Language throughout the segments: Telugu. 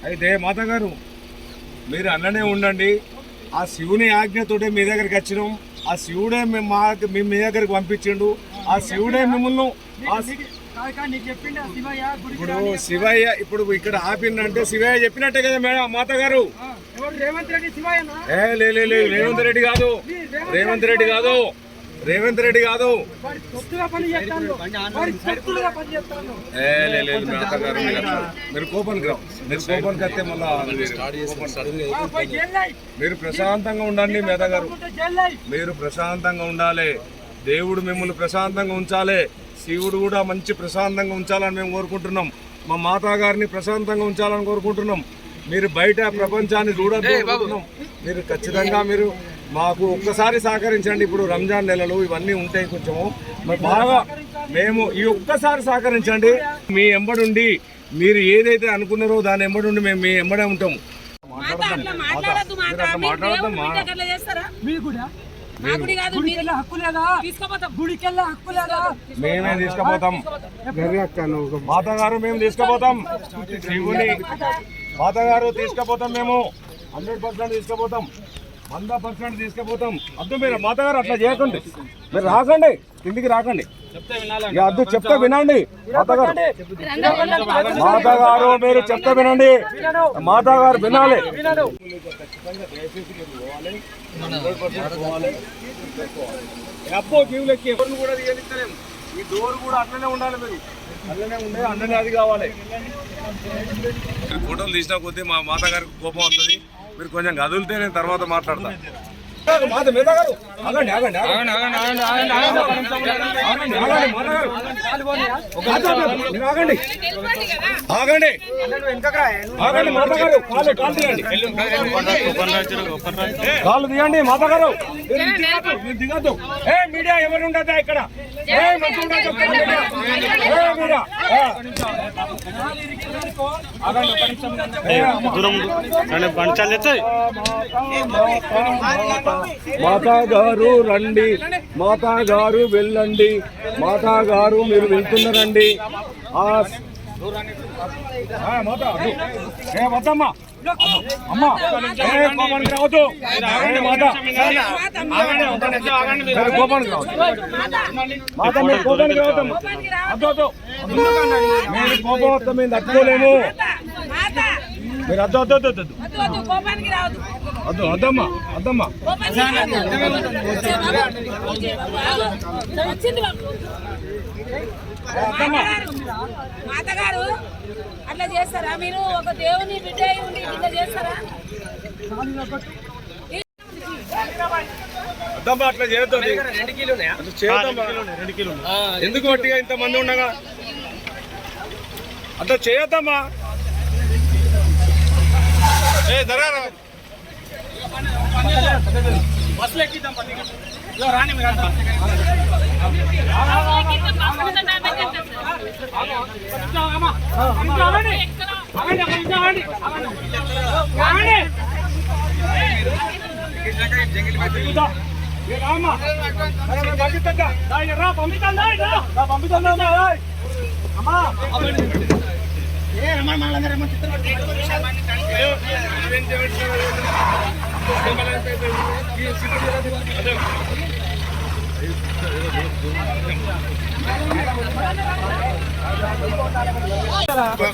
అయితే మాత గారు మీరు అన్ననే ఉండండి. ఆ శివుని ఆజ్ఞతోటే మీ దగ్గరికి వచ్చినాం. ఆ శివుడే మీ దగ్గరికి పంపించిండు. ఆ శివుడే మిమ్మల్ని ఇప్పుడు శివయ్య ఇప్పుడు ఇక్కడ ఆపిందంటే శివయ్య చెప్పినట్టే కదా మేడం మాత గారు. రేవంత్ రెడ్డి కాదు, రేవంత్ రెడ్డి కాదు, రేవంత్ రెడ్డి కాదు. మీరు కోపానికి రావు, మీరు కోపానికి వస్తే మళ్ళా మీరు ప్రశాంతంగా ఉండండి మేధ గారు. మీరు ప్రశాంతంగా ఉండాలి. దేవుడు మిమ్మల్ని ప్రశాంతంగా ఉంచాలి. శివుడు కూడా మంచి ప్రశాంతంగా ఉంచాలని మేము కోరుకుంటున్నాం. మా మాతా గారిని ప్రశాంతంగా ఉంచాలని కోరుకుంటున్నాం. మీరు బయట ప్రపంచాన్ని చూడబోతున్నాం. మీరు ఖచ్చితంగా మీరు మాకు ఒక్కసారి సహకరించండి. ఇప్పుడు రంజాన్ నెలలు ఇవన్నీ ఉంటాయి కొంచెము బాగా. మేము ఈ ఒక్కసారి సహకరించండి. మీ ఎంబడుండి మీరు ఏదైతే అనుకున్నారో దాని ఎంబడుండి మేము మీ ఎంబడే ఉంటాము. మేమే తీసుకుపోతాం మాతా గారు, మేము తీసుకుపోతాం శివుని. మాతా గారు తీసుకుపోతాం, మేము 100% తీసుకుపోతాం, 100% తీసుకుపోతాం. అద్దు మీరు మాతా గారు అట్లా చేయకండి. మీరు రాకండి, కిందికి రాకండి. అద్దు చెప్తే వినండి మాతా గారు. మాతా గారు మీరు చెప్తే వినండి. మాతా గారు వినాలి. అప్పో జీవులకి ఎవరిని కూడా తీయనిస్తలేము. ఈ డోర్ కూడా అట్లనే ఉండాలి. మీరు అట్లనే ఉండే అన్ననే అది కావాలి. ఫోటోలు తీసిన కొద్దీ మా మాత గారికి కోపం వస్తుంది. మీరు కొంచెం కదిలితే నేను తర్వాత మాట్లాడతా. ఆగండి ఆగండి ఆగండి ఆగండి మాత గారు, కాళ్ళు తీయండి, కాళ్ళు తీయండి మాత గారు. దిగద్దు. మీడియా ఎవరు ఉండదా ఇక్కడ? మాతా గారు రండి, మాతా గారు వెళ్ళండి, మాతా గారు మీరు వెళ్తున్నారండి. వద్దమ్మా అమ్మా, కోపానికి రావద్దు. కోపానికి రావద్దు మాత, మీరు కోపానికి రావద్దమ్మా. అద్దొద్దు, మీరు కోపం వద్ద మేము తట్టుకోలేము. మీరు అద్దు వద్దు వద్దు వద్దు వద్దమ్మా వద్దమ్మా. మాతగారు అట్లా చేస్తారా? మీరు ఒక దేవుని బిడ్డ ఉండి ఇట్లా చేస్తారా? అద్దమ్మా అట్లా చేయొద్దు. ఎందుకు గట్టిగా ఇంతమంది ఉండగా అట్లా చేయొద్దమ్మా. బస్సులు ఎక్కిద్దాం రాని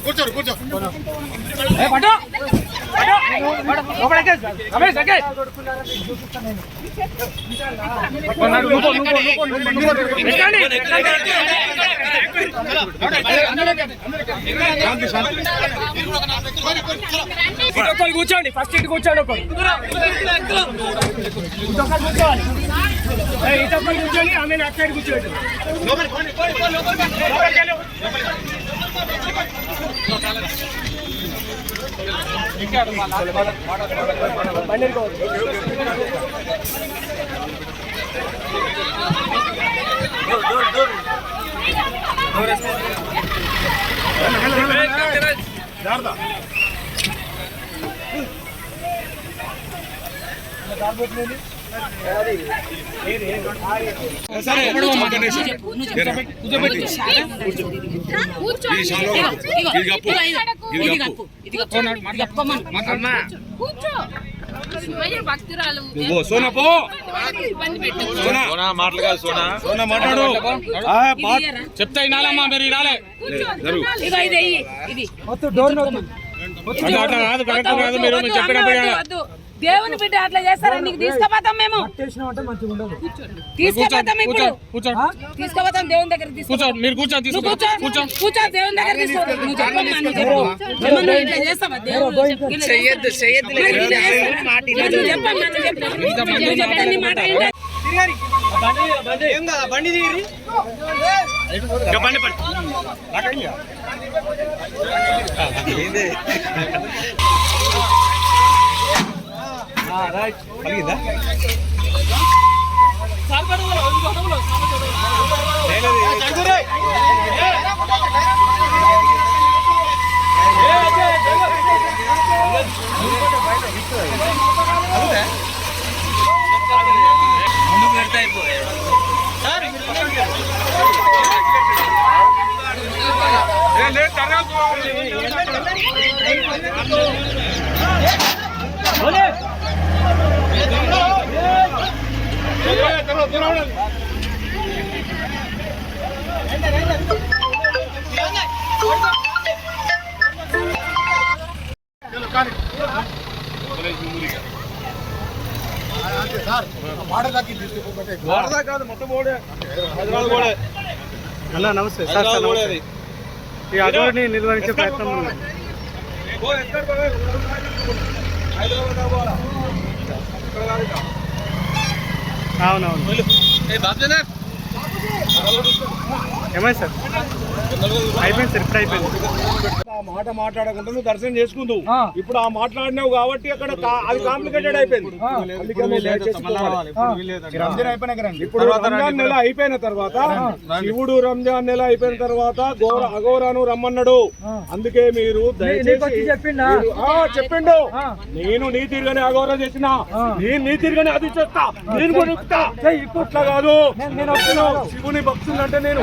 కూర్చోరు కూర్చో. కూర్చోండి, ఫస్ట్ ఇటు కూర్చోండి. కూర్చోవాలి ఇటు కూర్చొని ఆమె అటు సైడ్ కూర్చోండి. భక్తురాలు చెప్తా వినాలమ్మా మీరు వినాలే కాదు మీరు చెప్పినప్పుడు దేవుని బిడ్డ అట్లా చేస్తారని నీకు తీసుకుపోతాం మేము తీసుకుపోతాం ఇప్పుడు తీసుకుపోతాం దేవుని దగ్గర కూర్చో మీరు కూర్చో కూర్చో దేవుని దగ్గర తీసుకో నువ్వు చెప్పమ్మా నువ్వు చెప్పు నువ్వు ఇట్లా చేస్తావా దేవుడు చెప్పమ్మా నువ్వు చెప్తా నీ మాట ఏంటో బండి తీరి అన్నా నమస్తే సార్ ఈ అగోని నిర్వహించే ప్రయత్నం అవునవును ఏమైంది సార్ అయిపోయింది సార్ ఇప్పుడు అయిపోయింది ఆ మాట మాట్లాడకుండా నువ్వు దర్శనం చేసుకుందు ఇప్పుడు ఆ మాట్లాడినావు కాబట్టి అక్కడ అది కాంప్లికేటెడ్ అయిపోయింది. ఇప్పుడు రంజాన్ నెల అయిపోయిన తర్వాత శివుడు రంజాన్ నెల అయిపోయిన తర్వాత అఘోరాను రమ్మన్నాడు. అందుకే మీరు చెప్పిండు నేను నీ తిరిగానే అఘోరా చేసిన నేను నీ తిరిగానే అది చేస్తా నేను కూడా ఇట్లా కాదు శివుని భక్తులు అంటే నేను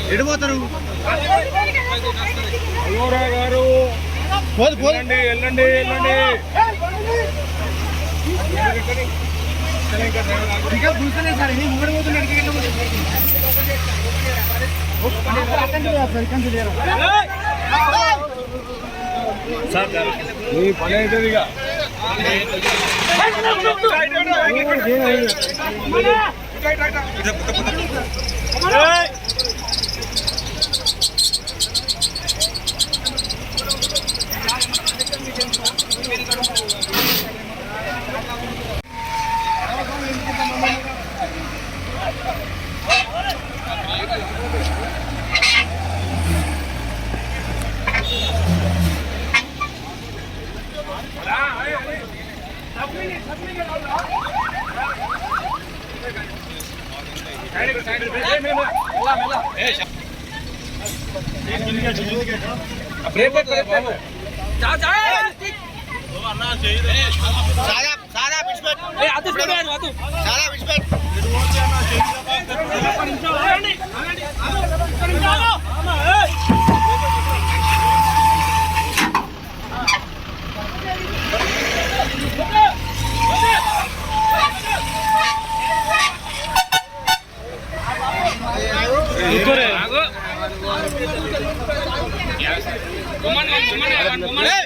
ఎడిపోతారు అఘోరా గారు వెళ్ళండి వెళ్ళండి వెళ్ళండి. నీ పని అవుతుంది ఇక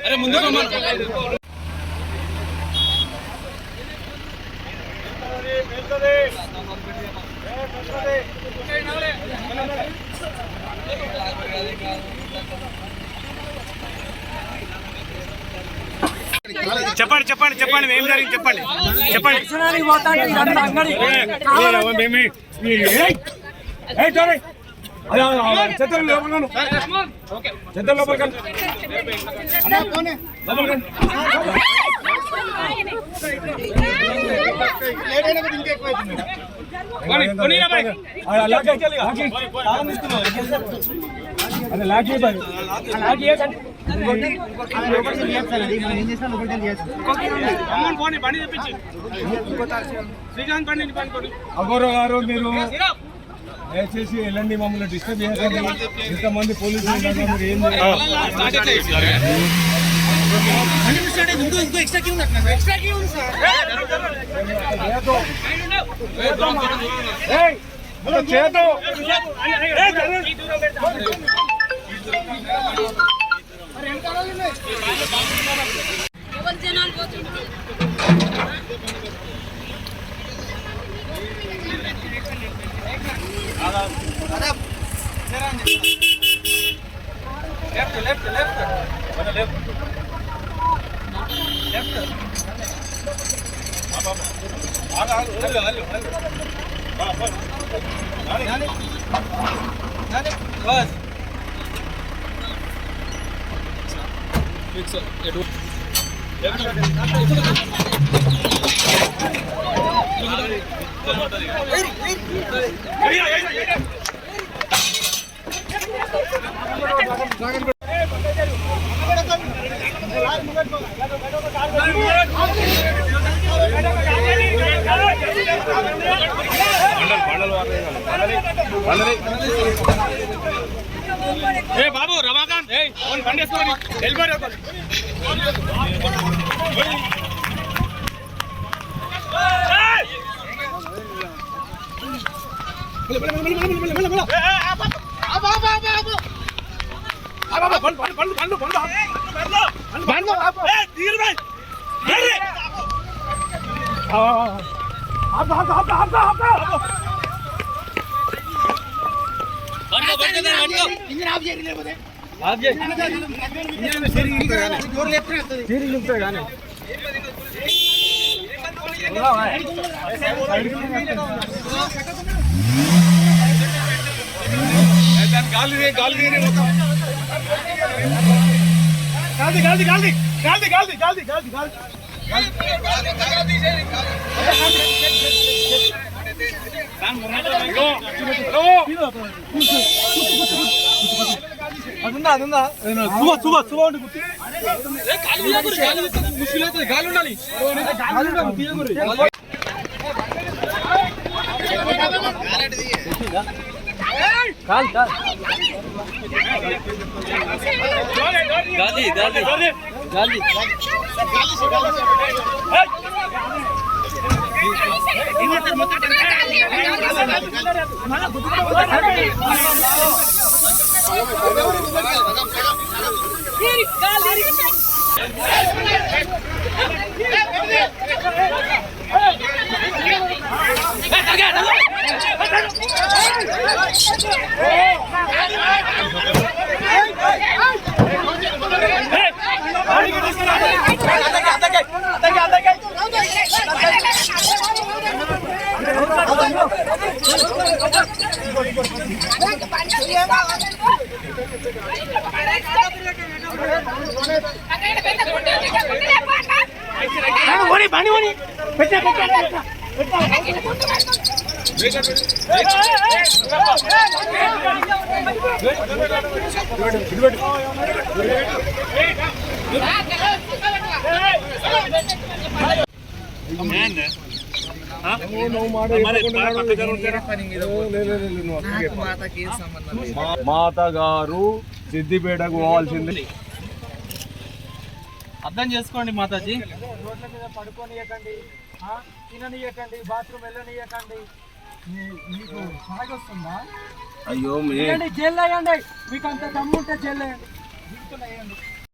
అరే ముందు చెప్పండి చెప్పండి చెప్పండి ఏం జరిగింది చెప్పండి చెప్పండి. అగౌరవ గారు మీరు దయచేసి వెళ్ళండి, మమ్మల్ని డిస్టర్బ్ చేయకండి. ఇంతమంది పోలీసులు ఉన్నారు, మీరు ఏం చేద్దాం. ఎవరు జనాలు పోతున్నారు? ఏ బాబు రమాకాంత్ బండి వేసుకోండి వెళ్ళిపోయారు. మాత గారు సిద్దిపేటకు పోవాల్సింది. అర్థం చేసుకోండి మాతాజీ. రోడ్ల మీద పడుకోనియకండి, తిననీయకండి, బాత్రూమ్ వెళ్ళనీయకండి. మీకు సాగొస్తుందా? అయ్యో జైలు వేయండి, మీకు అంత దమ్ముంటే జైలు వేయండి.